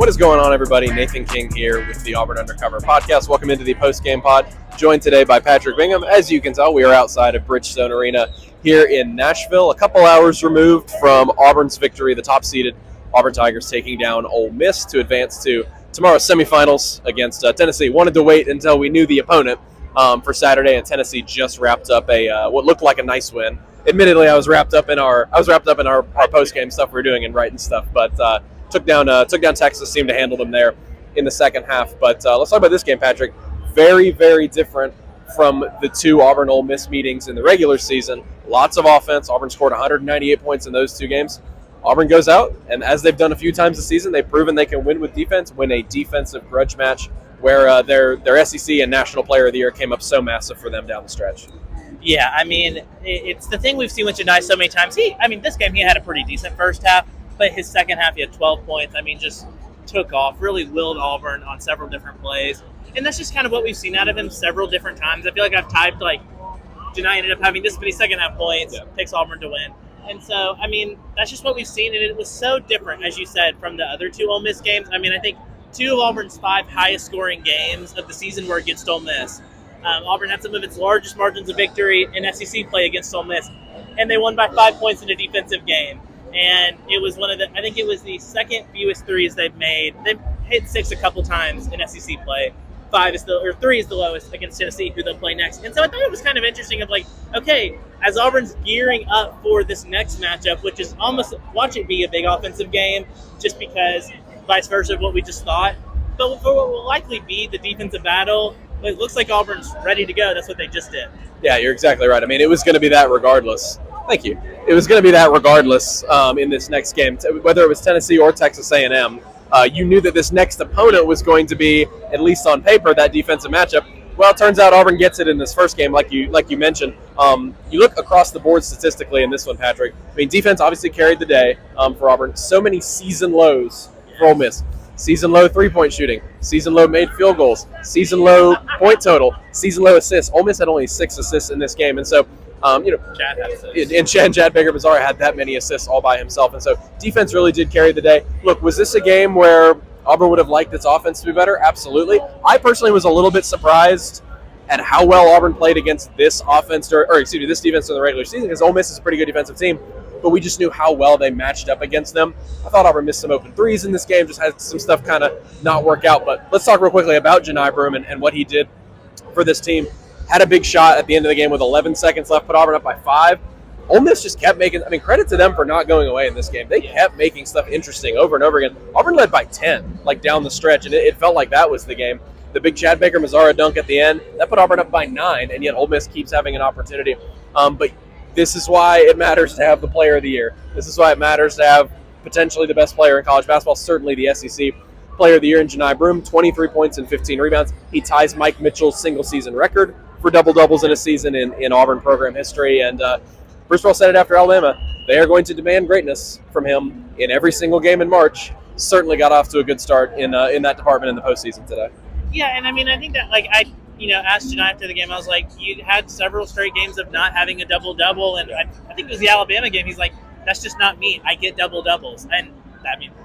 What is going on, everybody? Nathan King here with the Auburn Undercover podcast. Welcome into the Postgame Pod. Joined today by Patrick Bingham. As you can tell, we are outside of Bridgestone Arena here in Nashville, a couple hours removed from Auburn's victory, the top-seeded Auburn Tigers taking down Ole Miss to advance to tomorrow's semifinals against Tennessee. Wanted to wait until we knew the opponent for Saturday, and Tennessee just wrapped up what looked like a nice win. Admittedly, I was wrapped up in our post-game stuff we were doing and writing stuff, but took down Texas, seemed to handle them there in the second half. But let's talk about this game, Patrick. Very, very different from the two Auburn-Ole Miss meetings in the regular season. Lots of offense. Auburn scored 198 points in those two games. Auburn goes out, and as they've done a few times this season, they've proven they can win with defense, win a defensive grudge match where their SEC and National Player of the Year came up so massive for them down the stretch. Yeah, I mean, it's the thing we've seen with Janai so many times. This game, he had a pretty decent first half, but his second half, he had 12 points. Just took off, really willed Auburn on several different plays. And that's just kind of what we've seen out of him several different times. I feel like I've typed, Janai ended up having this many second half points, picks Auburn to win. And so, that's just what we've seen. And it was so different, as you said, from the other two Ole Miss games. I think two of Auburn's 5 highest scoring games of the season were against Ole Miss. Auburn had some of its largest margins of victory in SEC play against Ole Miss, and they won by 5 points in a defensive game. And it was it was the second fewest threes they've made. They've hit 6 a couple times in SEC play. 3 is the lowest against Tennessee, who they'll play next. And so I thought it was kind of interesting okay, as Auburn's gearing up for this next matchup, which is almost, watch it be a big offensive game, just because vice versa of what we just thought. But for what will likely be the defensive battle, it looks like Auburn's ready to go. That's what they just did. Yeah, you're exactly right. It was going to be that regardless. Thank you. It was going to be that regardless in this next game, whether it was Tennessee or Texas A&M. You knew that this next opponent was going to be, at least on paper, that defensive matchup. Well, it turns out Auburn gets it in this first game, like you mentioned. You look across the board statistically in this one, Patrick. Defense obviously carried the day for Auburn. So many season lows for Ole Miss. Season low three-point shooting, season low made field goals, season low point total, season low assists. Ole Miss had only 6 assists in this game, and so Chad had assists. And Chad Baker-Mazara had that many assists all by himself, and so defense really did carry the day. Look, was this a game where Auburn would have liked its offense to be better? Absolutely. I personally was a little bit surprised at how well Auburn played against this offense, this defense in the regular season, because Ole Miss is a pretty good defensive team, but we just knew how well they matched up against them. I thought Auburn missed some open threes in this game, just had some stuff kind of not work out. But let's talk real quickly about Janai Broome and what he did for this team. Had a big shot at the end of the game with 11 seconds left, put Auburn up by 5. Ole Miss just kept making, credit to them for not going away in this game. They kept making stuff interesting over and over again. Auburn led by 10, down the stretch, and it felt like that was the game. The big Chad Baker-Mazara dunk at the end, that put Auburn up by 9, and yet Ole Miss keeps having an opportunity. But this is why it matters to have the player of the year. This is why it matters to have potentially the best player in college basketball, certainly the SEC player of the year in Janai Broome, 23 points and 15 rebounds. He ties Mike Mitchell's single-season record for double-doubles in a season in Auburn program history. And Bruce Pearl said it after Alabama. They are going to demand greatness from him in every single game in March. Certainly got off to a good start in that department in the postseason today. Yeah, and I think that, asked Janai after the game, I was like, you had several straight games of not having a double-double, and I think it was the Alabama game. He's like, that's just not me. I get double-doubles. And,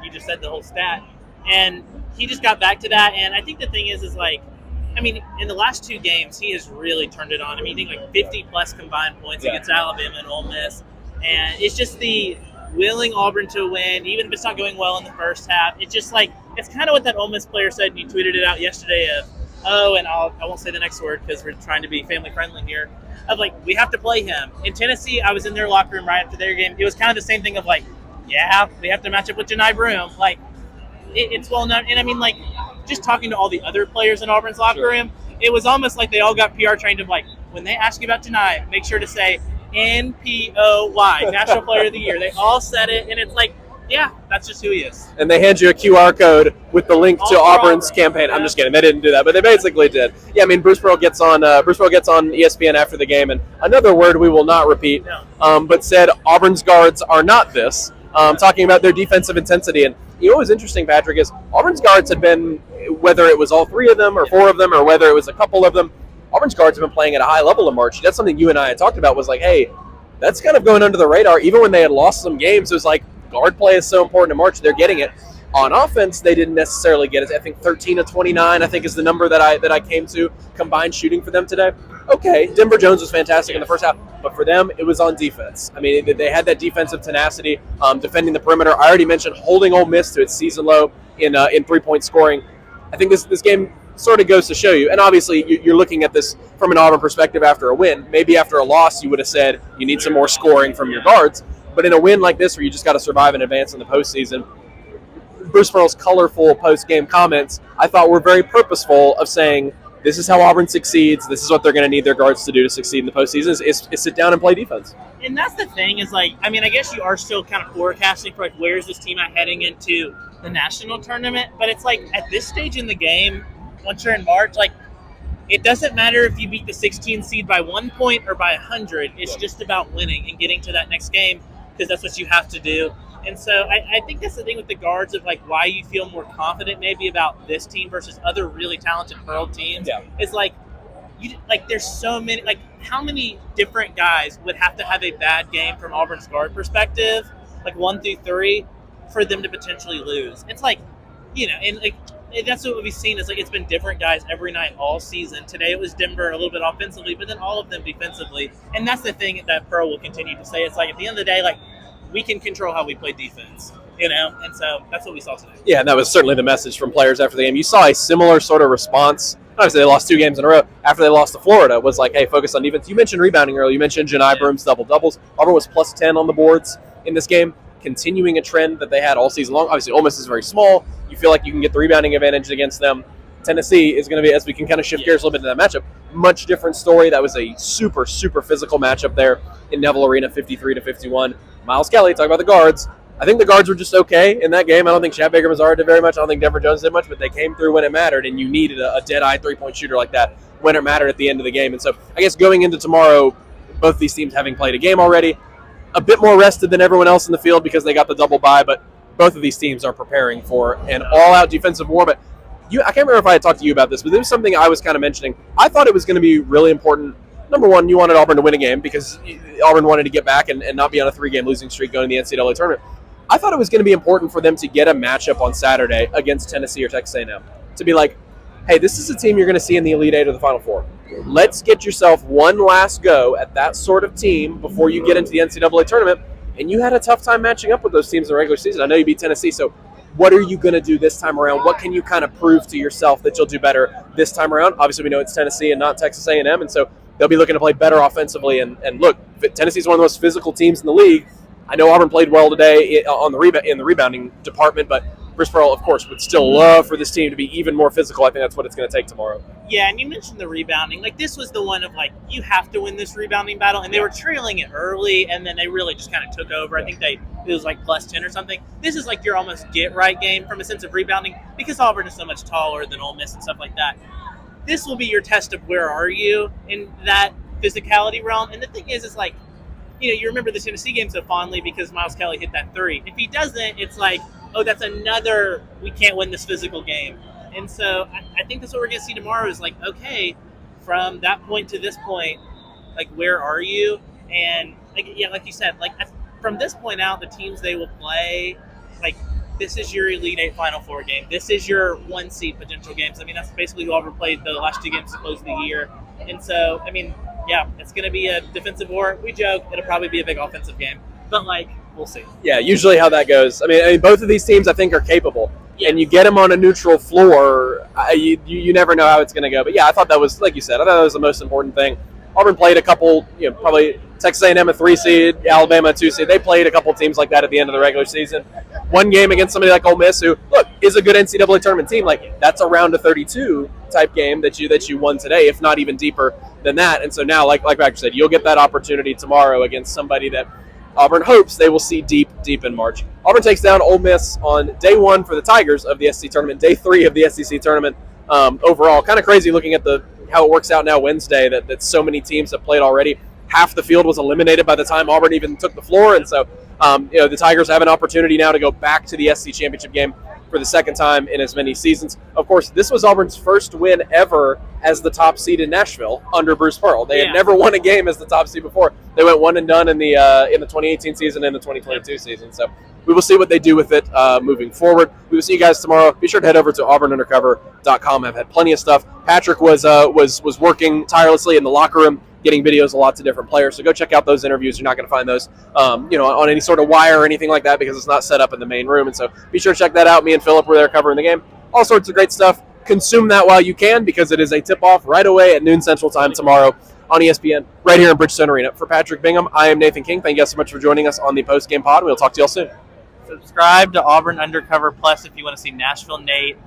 you just said the whole stat. And he just got back to that, and I think the thing is in the last 2 games, he has really turned it on. He had 50-plus combined points against Alabama and Ole Miss. And it's just the willing Auburn to win, even if it's not going well in the first half. It's just it's kind of what that Ole Miss player said, and you tweeted it out yesterday of, I won't say the next word because we're trying to be family-friendly here, of we have to play him. In Tennessee, I was in their locker room right after their game. It was kind of the same thing of we have to match up with Janai Broome. It's well known. And just talking to all the other players in Auburn's locker room, it was almost like they all got PR trained of when they ask you about Janai, make sure to say NPOY, National Player of the Year. They all said it, and it's that's just who he is. And they hand you a QR code with the link to Auburn's campaign. I'm just kidding. They didn't do that, but they basically did. Yeah, Bruce Pearl gets on ESPN after the game, and another word we will not repeat, but said Auburn's guards are not this, talking about their defensive intensity. And what was interesting, Patrick, is Auburn's guards had been, whether it was all 3 of them or 4 of them or whether it was a couple of them, Auburn's guards have been playing at a high level in March. That's something you and I had talked about, was hey, that's kind of going under the radar. Even when they had lost some games, it was guard play is so important in March. They're getting it. On offense, they didn't necessarily get it. I think 13 of 29, I think, is the number that I came to combined shooting for them today. Okay, Denver Jones was fantastic in the first half, but for them, it was on defense. I mean, they had that defensive tenacity, defending the perimeter. I already mentioned holding Ole Miss to its season low in 3-point scoring. I think this game sort of goes to show you, and obviously you're looking at this from an Auburn perspective after a win. Maybe after a loss, you would have said you need some more scoring from your guards, but in a win like this where you just got to survive and advance in the postseason, Bruce Pearl's colorful post-game comments, I thought, were very purposeful of saying, this is how Auburn succeeds. This is what they're going to need their guards to do to succeed in the postseason is sit down and play defense. And that's the thing is, like, I mean, I guess you are still kind of forecasting for, like, where's this team at heading into the national tournament? But it's like, at this stage in the game, once you're in March, like, it doesn't matter if you beat the 16 seed by 1 point or by 100. It's just about winning and getting to that next game because that's what you have to do. And so I think that's the thing with the guards of, like, why you feel more confident maybe about this team versus other really talented Pearl teams. Yeah. Is like, there's so many, like, how many different guys would have to have a bad game from Auburn's guard perspective, like 1 through 3, for them to potentially lose. It's like, and like that's what we've seen is, like, it's been different guys every night all season. Today it was Denver a little bit offensively, but then all of them defensively. And that's the thing that Pearl will continue to say. It's like, at the end of the day, like, we can control how we play defense, and so that's what we saw today. Yeah, and that was certainly the message from players after the game. You saw a similar sort of response. Obviously, they lost 2 games in a row. After they lost to Florida, was like, hey, focus on defense. You mentioned rebounding earlier. You mentioned Janai Broome's double-doubles. Auburn was plus 10 on the boards in this game, continuing a trend that they had all season long. Obviously, Ole Miss is very small. You feel like you can get the rebounding advantage against them. Tennessee is going to be, as we can kind of shift gears a little bit to that matchup, much different story. That was a super, super physical matchup there in Neville Arena, 53-51. Miles Kelly, talk about the guards. I think the guards were just okay in that game. I don't think Shad Baker-Mazara did very much. I don't think Denver Jones did much, but they came through when it mattered, and you needed a dead-eye three-point shooter like that when it mattered at the end of the game. And so I guess going into tomorrow, both these teams having played a game already, a bit more rested than everyone else in the field because they got the double bye, but both of these teams are preparing for an all-out defensive war. But I can't remember if I had talked to you about this, but this was something I was kind of mentioning. I thought it was going to be really important. Number one, you wanted Auburn to win a game because Auburn wanted to get back and not be on a 3-game losing streak going to the NCAA tournament. I thought it was going to be important for them to get a matchup on Saturday against Tennessee or Texas A&M. To be like, hey, this is a team you're going to see in the Elite Eight or the Final Four. Let's get yourself one last go at that sort of team before you get into the NCAA tournament. And you had a tough time matching up with those teams in the regular season. I know you beat Tennessee, so what are you going to do this time around? What can you kind of prove to yourself that you'll do better this time around? Obviously, we know it's Tennessee and not Texas A&M, and so they'll be looking to play better offensively. And look, Tennessee's one of the most physical teams in the league. I know Auburn played well today in the rebounding department, but Bruce Pearl, of course, would still love for this team to be even more physical. I think that's what it's going to take tomorrow. Yeah, and you mentioned the rebounding. Like, this was the one of, like, you have to win this rebounding battle. And they were trailing it early, and then they really just kind of took over. I think it was like plus 10 or something. This is like your almost get-right game from a sense of rebounding because Auburn is so much taller than Ole Miss and stuff like that. This will be your test of where are you in that physicality realm. And the thing is like, you remember the Tennessee game so fondly because Miles Kelly hit that 3. If he doesn't, it's like, oh, that's another, we can't win this physical game. And so I think that's what we're going to see tomorrow is like, okay, from that point to this point, like, where are you? And, like, yeah, like you said, like, from this point out, the teams they will play, like, this is your Elite Eight Final Four game. This is your 1 seed potential games. I mean, that's basically who Auburn played the last 2 games to close the year. And so, I mean, yeah, it's going to be a defensive war. We joke it'll probably be a big offensive game. But, like, we'll see. Yeah, usually how that goes. I mean, both of these teams, I think, are capable. Yes. And you get them on a neutral floor, you never know how it's going to go. But, yeah, I thought that was, like you said, I thought that was the most important thing. Auburn played a couple, probably Texas A&M a 3 seed, Alabama a 2 seed. They played a couple teams like that at the end of the regular season. One game against somebody like Ole Miss, who, look, is a good NCAA tournament team. Like, that's a round of 32 type game that you won today, if not even deeper than that. And so now, like Patrick said, you'll get that opportunity tomorrow against somebody that Auburn hopes they will see deep in March. Auburn takes down Ole Miss on day 1 for the Tigers of the SEC tournament, day 3 of the SEC tournament overall. Kind of crazy looking at how it works out now Wednesday that so many teams have played already. Half the field was eliminated by the time Auburn even took the floor, and so the Tigers have an opportunity now to go back to the SEC championship game for the second time in as many seasons. Of course, this was Auburn's first win ever as the top seed in Nashville under Bruce Pearl. They had never won a game as the top seed before. They went 1 and done in the 2018 season and the 2022 season. So we will see what they do with it moving forward. We will see you guys tomorrow. Be sure to head over to auburnundercover.com. I've had plenty of stuff. Patrick was working tirelessly in the locker room, getting videos of lots of different players. So go check out those interviews. You're not going to find those, on any sort of wire or anything like that because it's not set up in the main room. And so be sure to check that out. Me and Philip were there covering the game. All sorts of great stuff. Consume that while you can because it is a tip-off right away at noon Central Time tomorrow on ESPN right here in Bridgestone Arena. For Patrick Bingham, I am Nathan King. Thank you guys so much for joining us on the Postgame Pod. We'll talk to you all soon. Subscribe to Auburn Undercover Plus if you want to see Nashville Nate